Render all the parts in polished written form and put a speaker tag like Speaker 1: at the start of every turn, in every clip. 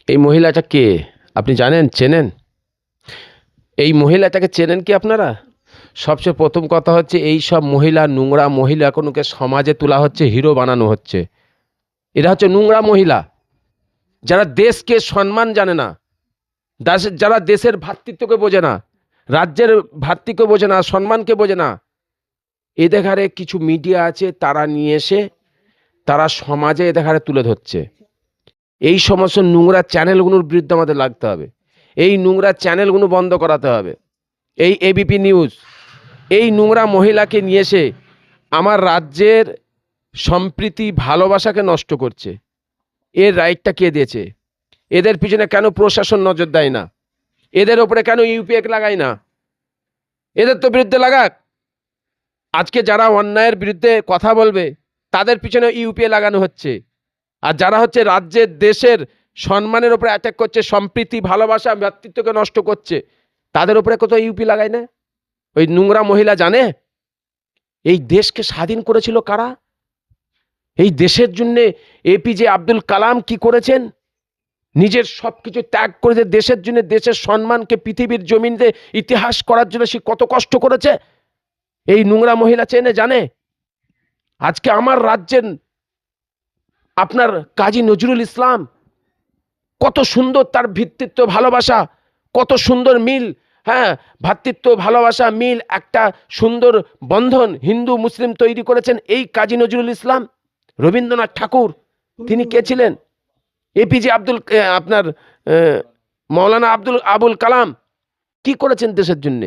Speaker 1: এই মহিলাটা কে আপনি জানেন, চেনেন? এই মহিলাটাকে চেনেন কি আপনারা? সবচেয়ে প্রথম কথা হচ্ছে, এই সব মহিলা, নোংরা মহিলা কোনোকে সমাজে তোলা হচ্ছে, হিরো বানানো হচ্ছে। এরা হচ্ছে নোংরা মহিলা, যারা দেশকে সম্মান জানে না, যারা দেশের ভ্রাতৃত্বকে বোঝে না, রাজ্যের ভ্রাতৃত্বকে বোঝে না, সম্মানকে বোঝে না। এদের ঘাড়ে কিছু মিডিয়া আছে, তারা নিয়ে এসে তারা সমাজে এদের ঘাড়ে তুলে ধরছে। এই সমস্ত নোংরা চ্যানেলগুলোর বিরুদ্ধে আমাদের লাগতে হবে। এই নোংরা চ্যানেলগুলো বন্ধ করাতে হবে। এই এবিপি নিউজ এই নোংরা মহিলাকে নিয়ে এসে আমার রাজ্যের সম্প্রীতি ভালোবাসাকে নষ্ট করছে। এর রাইটটা কে দিয়েছে? এদের পিছনে কেন প্রশাসন নজর দেয় না? এদের ওপরে কেন ইউপিএ লাগায় না? এদের তো বিরুদ্ধে লাগাক। আজকে যারা অন্যায়ের বিরুদ্ধে কথা বলবে তাদের পিছনে ইউপিএ লাগানো হচ্ছে, আর যারা হচ্ছে রাজ্যের দেশের সম্মানের উপরে অ্যাটাক করছে, সম্প্রীতি ভালোবাসা ভ্রাতৃত্বকে নষ্ট করছে, তাদের উপরে কোথাও ইউপি লাগায় না? ওই নোংরা মহিলা জানে এই দেশকে স্বাধীন করেছিল কারা? এই দেশের জন্যে এপিজে আব্দুল কালাম কি করেছেন? নিজের সব কিছু ত্যাগ করে দেশের জন্য, দেশের সম্মানকে পৃথিবীর জমিনে ইতিহাস করার জন্য সে কত কষ্ট করেছে, এই নোংরা মহিলা চেনে, জানে? আজকে আমার রাজ্যের আপনার কাজী নজরুল ইসলাম কত সুন্দর তার ভ্রাতৃত্ব ভালোবাসা, কত সুন্দর মিল, হ্যাঁ, ভ্রাতৃত্ব ভালোবাসা মিল, একটা সুন্দর বন্ধন হিন্দু মুসলিম তৈরি করেছেন এই কাজী নজরুল ইসলাম। রবীন্দ্রনাথ ঠাকুর তিনি কে ছিলেন? এপিজে আপনার মৌলানা আবুল কালাম কি করেছেন দেশের জন্য?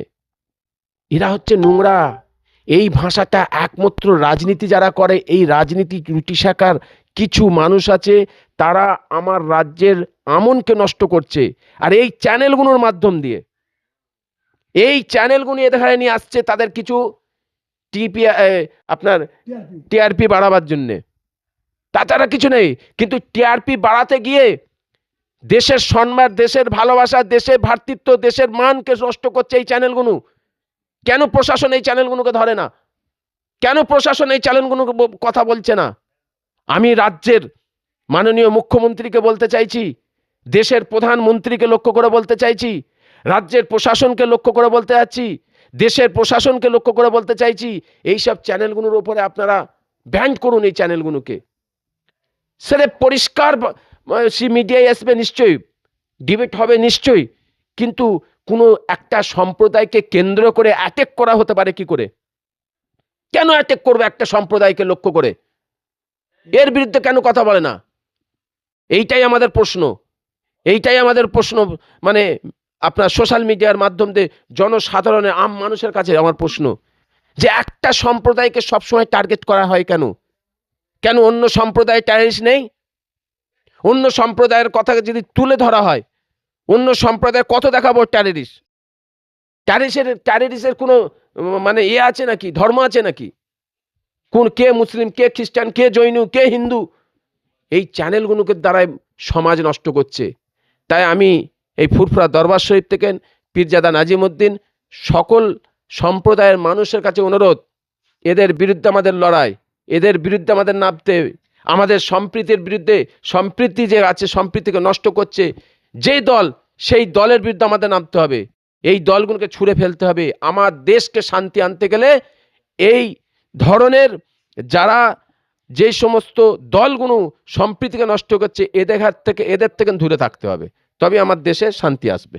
Speaker 1: এরা হচ্ছে নোংরা। এই ভাষাটা একমাত্র রাজনীতি যারা করে, এই রাজনীতি রুটি শাখার কিছু মানুষ আছে, তারা আমার রাজ্যের আমনকে নষ্ট করছে। আর এই চ্যানেলগুলোর মাধ্যম দিয়ে, এই চ্যানেলগুলো এখানে নিয়ে আসছে তাদের কিছু টিপি, আপনার টিআরপি বাড়াবার জন্যে, তাছাড়া কিছু নেই। কিন্তু টিআরপি বাড়াতে গিয়ে দেশের সম্মান, দেশের ভালোবাসা, দেশের ভ্রাতৃত্ব, দেশের মানকে নষ্ট করছে এই চ্যানেলগুলো। কেন প্রশাসন এই চ্যানেলগুলোকে ধরে না? কেন প্রশাসন এই চ্যানেলগুলোকে কথা বলছে না? আমি রাজ্যের মাননীয় মুখ্যমন্ত্রীকে বলতে চাইছি, দেশের প্রধানমন্ত্রীকে লক্ষ্য করে বলতে চাইছি, রাজ্যের প্রশাসনকে লক্ষ্য করে বলতে চাইছি, দেশের প্রশাসনকে লক্ষ্য করে বলতে চাইছি, এইসব চ্যানেলগুলোর উপরে আপনারা ব্যান করুন। এই চ্যানেলগুলোকে সেটা পরিষ্কার মিডিয়ায় আসবে নিশ্চয়ই, ডিবেট হবে নিশ্চয়ই, কিন্তু কোনো একটা সম্প্রদায়কে কেন্দ্র করে অ্যাটাক করা হতে পারে কি করে? কেন অ্যাটাক করবে একটা সম্প্রদায়কে লক্ষ্য করে? এর বিরুদ্ধে কেন কথা বলে না? এইটাই আমাদের প্রশ্ন, এইটাই আমাদের প্রশ্ন। মানে আপনার সোশ্যাল মিডিয়ার মাধ্যম দিয়ে জনসাধারণের আম মানুষের কাছে আমার প্রশ্ন, যে একটা সম্প্রদায়কে সবসময় টার্গেট করা হয় কেন? কেন অন্য সম্প্রদায় টেররিস্ট নেই? অন্য সম্প্রদায়ের কথা যদি তুলে ধরা হয়, অন্য সম্প্রদায় কত দেখাবো টেররিস্ট? টেররিস্টের কোনো মানে আছে নাকি, ধর্ম আছে নাকি? কোন কে মুসলিম, কে খ্রিস্টান, কে জৈন, কে হিন্দু? এই চ্যানেলগুলোকে দ্বারাই সমাজ নষ্ট করছে। তাই আমি এই ফুরফুরা দরবার শরীফ থেকে পীরজাদা নাজিমউদ্দিন সকল সম্প্রদায়ের মানুষের কাছে অনুরোধ, এদের বিরুদ্ধে আমাদের লড়াই, এদের বিরুদ্ধে আমাদের নামতে, আমাদের সম্প্রীতির বিরুদ্ধে, সম্প্রীতি যে আছে সম্প্রীতিকে নষ্ট করছে যেই দল, সেই দলের বিরুদ্ধে আমাদের নামতে হবে। এই দলগুলোকে ছুঁড়ে ফেলতে হবে। আমার দেশকে শান্তি আনতে গেলে এই ধরনের যারা যে সমস্ত দলগুলো সম্প্রীতিকে নষ্ট করছে এদের থেকে দূরে থাকতে হবে, তবে আমার দেশে শান্তি আসবে।